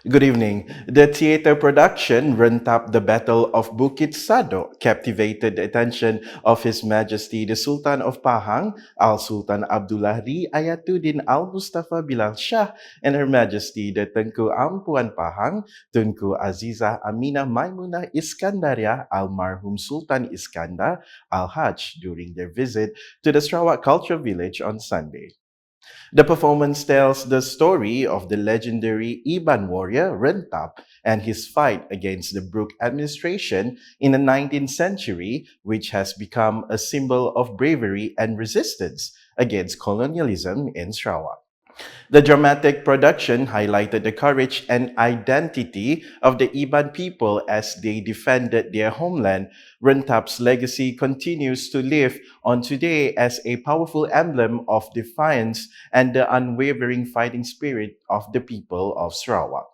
Good evening. The theater production Rentap the Battle of Bukit Sadok captivated the attention of His Majesty the Sultan of Pahang, Al-Sultan Abdullah Ayatuddin Al-Mustafa Bilal Shah, and Her Majesty the Tengku Ampuan Pahang, Tunku Azizah Aminah Maimunah Iskandaria Almarhum Sultan Iskandar Al-Hajj during their visit to the Sarawak Cultural Village on Sunday. The performance tells the story of the legendary Iban warrior Rentap and his fight against the Brooke administration in the 19th century, which has become a symbol of bravery and resistance against colonialism in Sarawak. The dramatic production highlighted the courage and identity of the Iban people as they defended their homeland. Rentap's legacy continues to live on today as a powerful emblem of defiance and the unwavering fighting spirit of the people of Sarawak.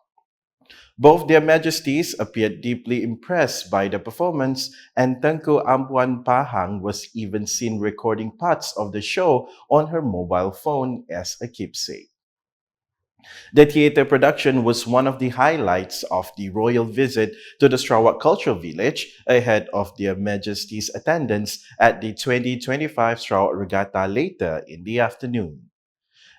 Both their majesties appeared deeply impressed by the performance, and Tengku Ampuan Pahang was even seen recording parts of the show on her mobile phone as a keepsake. The theatre production was one of the highlights of the royal visit to the Sarawak Cultural Village ahead of their Majesty's attendance at the 2025 Sarawak Regatta later in the afternoon.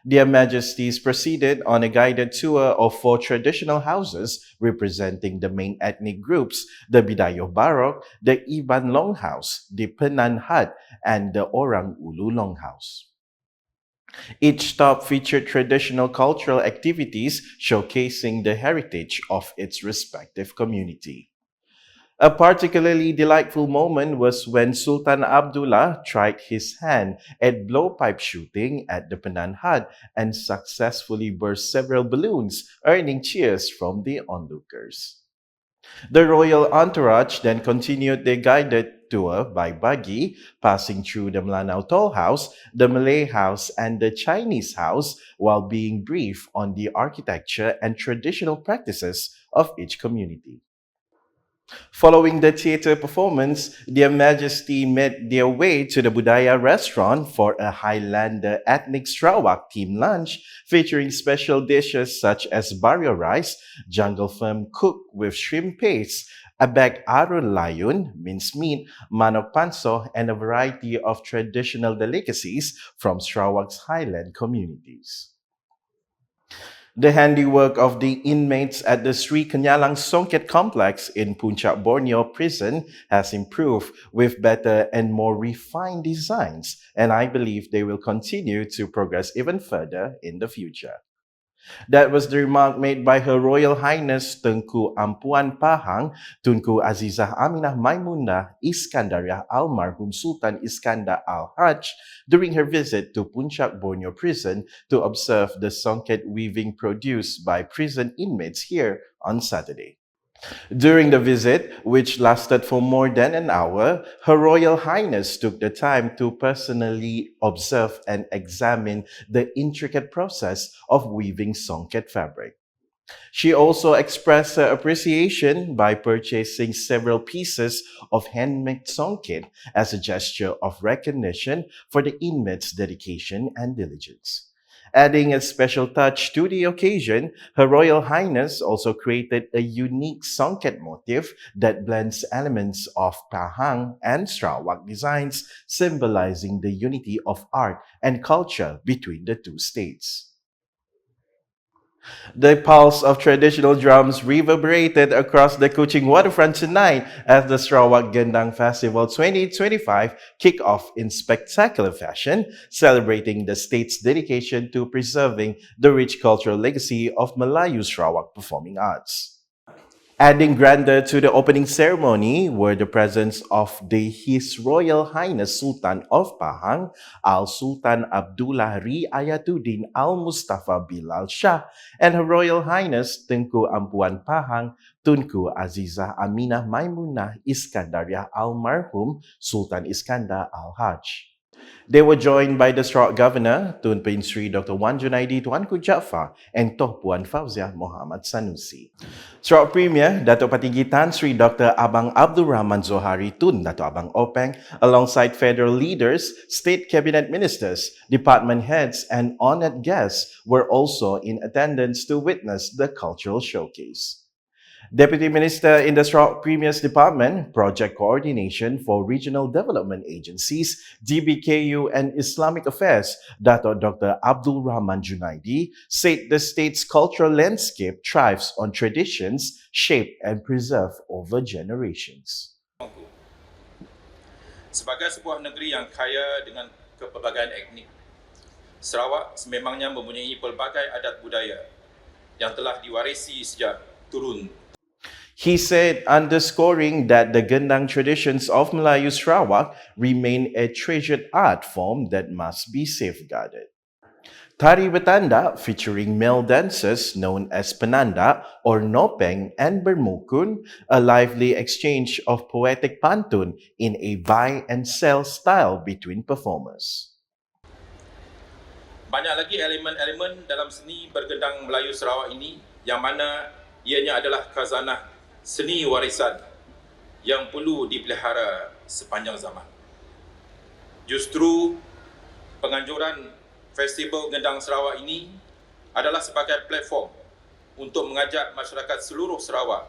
Their Majesties proceeded on a guided tour of four traditional houses representing the main ethnic groups, the Bidayo Barok, the Iban Longhouse, the Penan Hut, and the Orang Ulu Longhouse. Each stop featured traditional cultural activities showcasing the heritage of its respective community. A particularly delightful moment was when Sultan Abdullah tried his hand at blowpipe shooting at the Penan Hut and successfully burst several balloons, earning cheers from the onlookers. The royal entourage then continued their guided tour by buggy, passing through the Melanau Toll House, the Malay House, and the Chinese House while being briefed on the architecture and traditional practices of each community. Following the theatre performance, Their Majesty made their way to the Budaya restaurant for a Highlander ethnic Sarawak themed lunch featuring special dishes such as barrio rice, jungle firm cooked with shrimp paste, abag arul layun, minced meat, manok panso, and a variety of traditional delicacies from Sarawak's highland communities. The handiwork of the inmates at the Sri Kenyalang Songket complex in Puncak Borneo prison has improved with better and more refined designs, and I believe they will continue to progress even further in the future. That was the remark made by Her Royal Highness Tengku Ampuan Pahang, Tunku Azizah Aminah Maimunah Iskandaria Almarhum Sultan Iskandar Al-Hajj during her visit to Puncak Borneo Prison to observe the Songket weaving produced by prison inmates here on Saturday. During the visit, which lasted for more than an hour, Her Royal Highness took the time to personally observe and examine the intricate process of weaving Songket fabric. She also expressed her appreciation by purchasing several pieces of handmade Songket as a gesture of recognition for the inmates' dedication and diligence. Adding a special touch to the occasion, Her Royal Highness also created a unique Songket motif that blends elements of Pahang and Sarawak designs, symbolizing the unity of art and culture between the two states. The pulse of traditional drums reverberated across the Kuching waterfront tonight as the Sarawak Gendang Festival 2025 kicked off in spectacular fashion, celebrating the state's dedication to preserving the rich cultural legacy of Melayu Sarawak performing arts. Adding grandeur to the opening ceremony were the presence of His Royal Highness Sultan of Pahang, Al-Sultan Abdullah Ayatuddin Al-Mustafa Bilal Shah, and Her Royal Highness Tengku Ampuan Pahang, Tunku Azizah Aminah Maimunah Iskandaria Almarhum Sultan Iskandar Al-Hajj. They were joined by the Sarawak Governor, Tun Pein Sri Dr. Wan Junaidi Tuanku Jaafar and Toh Puan Fauziah Muhammad Sanusi. Sarawak Premier, Dato' Patinggi Tan Sri Dr. Abang Abdul Rahman Zohari Tun Dato' Abang Openg, alongside federal leaders, state cabinet ministers, department heads, and honored guests were also in attendance to witness the cultural showcase. Deputy Minister in the Sarawak Premier's Department, Project Coordination for Regional Development Agencies, DBKU and Islamic Affairs, Dato' Dr. Abdul Rahman Junaidi, said the state's cultural landscape thrives on traditions shaped and preserved over generations. Sebagai sebuah negeri yang kaya dengan kepelbagaian etnik, Sarawak sememangnya mempunyai pelbagai adat budaya yang telah diwarisi sejak turun. He said, underscoring that the Gendang traditions of Melayu Sarawak remain a treasured art form that must be safeguarded. Tari Bertanda, featuring male dancers known as Penanda or Nopeng and Bermukun, a lively exchange of poetic pantun in a buy and sell style between performers. Banyak lagi elemen-elemen dalam seni bergendang Melayu Sarawak ini yang mana ianya adalah khazanah seni warisan yang perlu dipelihara sepanjang zaman. Justru penganjuran Festival Gendang Sarawak ini adalah sebagai platform untuk mengajak masyarakat seluruh Sarawak,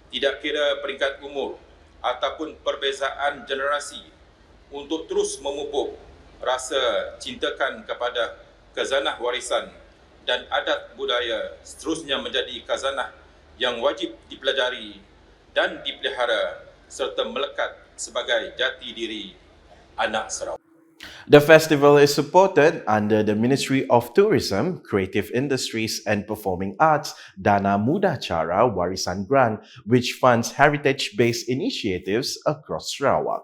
tidak kira peringkat umur ataupun perbezaan generasi, untuk terus memupuk rasa cintakan kepada khazanah warisan dan adat budaya seterusnya menjadi khazanah yang wajib dipelajari dan dipelihara serta melekat sebagai jati diri anak Sarawak. The festival is supported under the Ministry of Tourism, Creative Industries and Performing Arts Dana Muda Cara Warisan Grant, which funds heritage-based initiatives across Sarawak.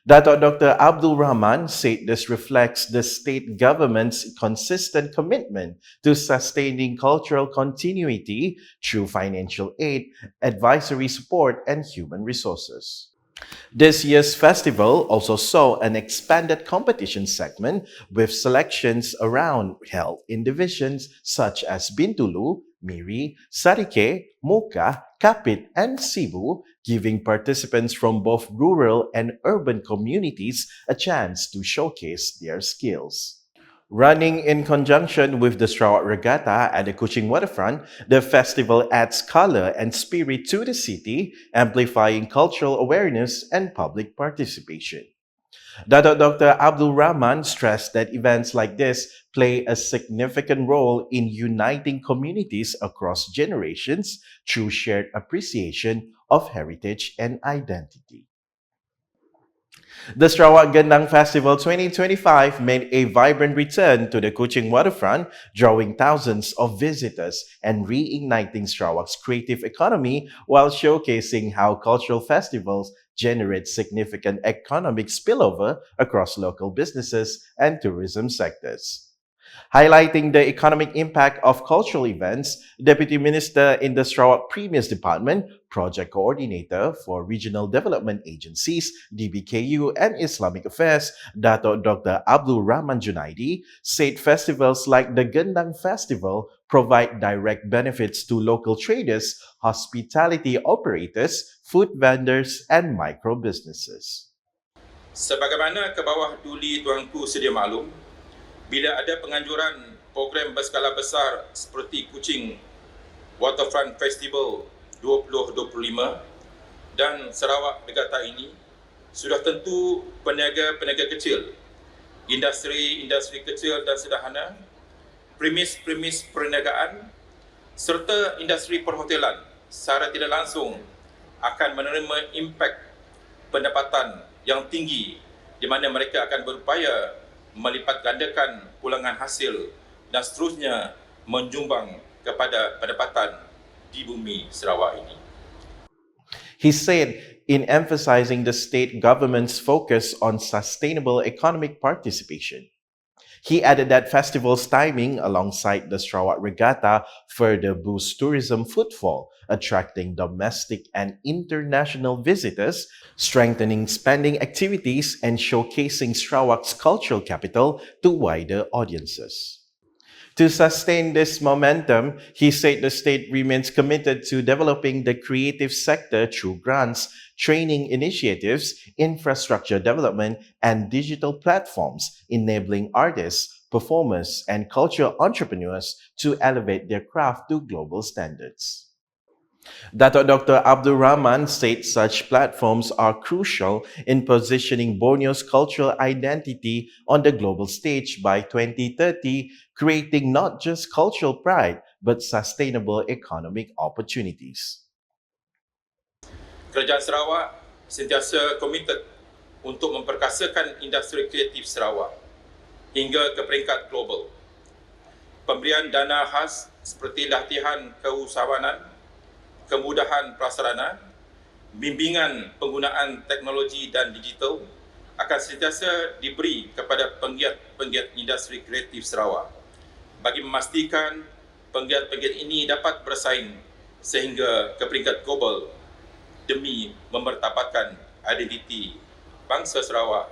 Dato' Dr. Abdul Rahman said this reflects the state government's consistent commitment to sustaining cultural continuity through financial aid, advisory support, and human resources. This year's festival also saw an expanded competition segment with selections around held in divisions such as Bintulu, Miri, Sarike, Moka, Kapit, and Cebu, giving participants from both rural and urban communities a chance to showcase their skills. Running in conjunction with the Sarawak Regatta at the Kuching waterfront, the festival adds color and spirit to the city, amplifying cultural awareness and public participation. Dr. Abdul Rahman stressed that events like this play a significant role in uniting communities across generations through shared appreciation of heritage and identity. The Sarawak Gendang Festival 2025 made a vibrant return to the Kuching waterfront, drawing thousands of visitors and reigniting Sarawak's creative economy while showcasing how cultural festivals generate significant economic spillover across local businesses and tourism sectors. Highlighting the economic impact of cultural events, Deputy Minister in the Sarawak Premier's Department, Project Coordinator for Regional Development Agencies, DBKU and Islamic Affairs, Dato' Dr. Abdul Rahman Junaidi, said festivals like the Gendang Festival provide direct benefits to local traders, hospitality operators, food vendors, and micro businesses. Sebagaimana ke bawah duli tuanku sedia maklum, bila ada penganjuran program berskala besar seperti Kuching Waterfront Festival 2025 dan Sarawak Regatta ini, sudah tentu peniaga-peniaga kecil, industri-industri kecil dan sederhana, premis perniagaan serta industri perhotelan secara tidak langsung akan menerima impak pendapatan yang tinggi di mana mereka akan berupaya melipat gandakan pulangan hasil dan seterusnya menjumbang kepada pendapatan di bumi Sarawak ini. He said, in emphasizing the state government's focus on sustainable economic participation, He added that festival's timing alongside the Sarawak Regatta further boosts tourism footfall, attracting domestic and international visitors, strengthening spending activities, and showcasing Sarawak's cultural capital to wider audiences. To sustain this momentum, he said the state remains committed to developing the creative sector through grants, training initiatives, infrastructure development, and digital platforms, enabling artists, performers, and cultural entrepreneurs to elevate their craft to global standards. Dato Dr. Abdul Rahman said such platforms are crucial in positioning Borneo's cultural identity on the global stage by 2030, creating not just cultural pride but sustainable economic opportunities. Kerajaan Sarawak sentiasa komited untuk memperkasakan industri kreatif Sarawak hingga ke peringkat global. Pemberian dana khas seperti latihan keusahawanan, kemudahan prasarana, bimbingan penggunaan teknologi dan digital akan sentiasa diberi kepada penggiat-penggiat industri kreatif Sarawak bagi memastikan penggiat-penggiat ini dapat bersaing sehingga ke peringkat global demi memertabatkan identiti bangsa Sarawak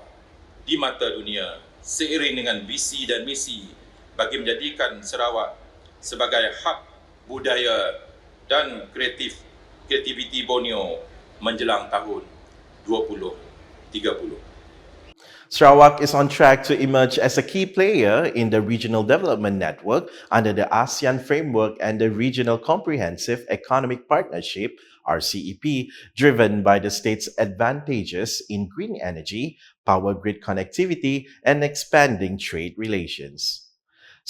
di mata dunia seiring dengan visi dan misi bagi menjadikan Sarawak sebagai hub budaya dan kreativiti Borneo menjelang tahun 2030. Sarawak is on track to emerge as a key player in the Regional Development Network under the ASEAN Framework and the Regional Comprehensive Economic Partnership (RCEP), driven by the state's advantages in green energy, power grid connectivity, and expanding trade relations.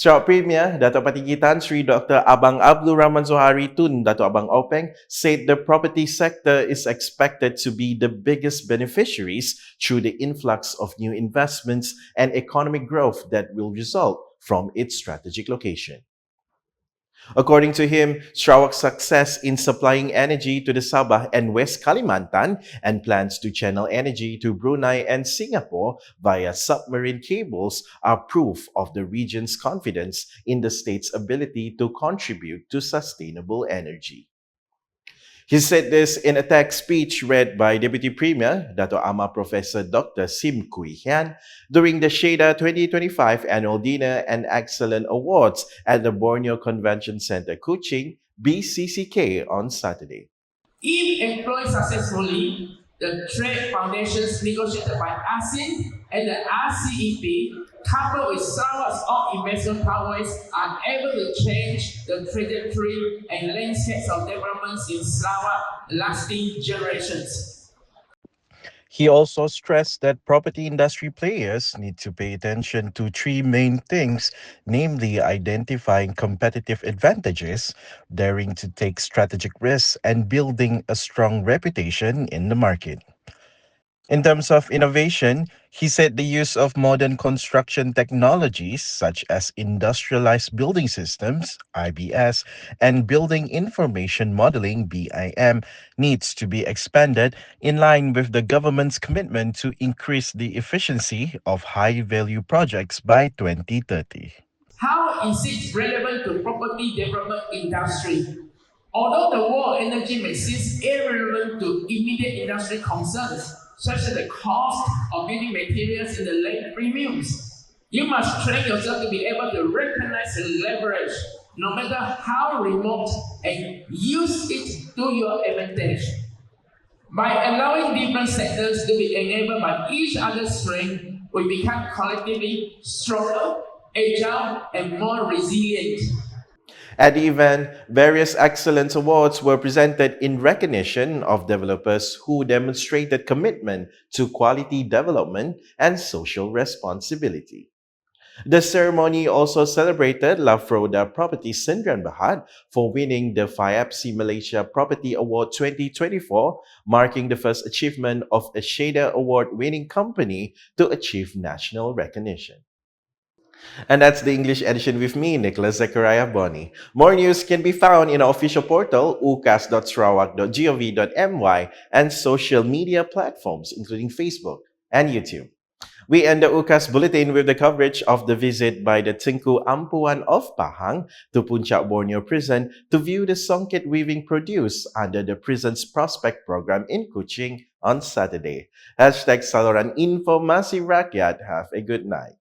Sarawak Premier, Dato' Patinggi Tan Sri Dr. Abang Abdul Rahman Zohari Tun Dato' Abang Openg said the property sector is expected to be the biggest beneficiaries through the influx of new investments and economic growth that will result from its strategic location. According to him, Sarawak's success in supplying energy to the Sabah and West Kalimantan and plans to channel energy to Brunei and Singapore via submarine cables are proof of the region's confidence in the state's ability to contribute to sustainable energy. He said this in a text speech read by Deputy Premier, Dato' Amar Professor Dr. Sim Kui Hian, during the SHADA 2025 Annual Dinner and Excellent Awards at the Borneo Convention Center, Kuching, BCCK, on Saturday. If employed successfully, the trade foundations negotiated by ASEAN and the RCEP, coupled with Sarawak's own investment powers, are able to change the trajectory and landscapes of developments in Sarawak lasting generations. He also stressed that property industry players need to pay attention to three main things, namely identifying competitive advantages, daring to take strategic risks, and building a strong reputation in the market. In terms of innovation, he said the use of modern construction technologies such as industrialized building systems, IBS, and building information modeling, BIM, needs to be expanded in line with the government's commitment to increase the efficiency of high-value projects by 2030. How is it relevant to property development industry? Although the war on energy may seem irrelevant to immediate industry concerns, such as the cost of building materials and the land premiums, you must train yourself to be able to recognize and leverage, no matter how remote, and use it to your advantage. By allowing different sectors to be enabled by each other's strength, we become collectively stronger, agile, and more resilient. At the event, various excellence awards were presented in recognition of developers who demonstrated commitment to quality development and social responsibility. The ceremony also celebrated Lafroda Property Sindran Bahad for winning the FIAPSI Malaysia Property Award 2024, marking the first achievement of a SHADA Award-winning company to achieve national recognition. And that's the English edition with me, Nicholas Zechariah Boni. More news can be found in our official portal, ucas.sarawak.gov.my, and social media platforms, including Facebook and YouTube. We end the UKAS bulletin with the coverage of the visit by the Tengku Ampuan of Pahang to Puncak Borneo prison to view the Songket weaving produced under the prison's prospect program in Kuching on Saturday. #Saluran Informasi Rakyat. Have a good night.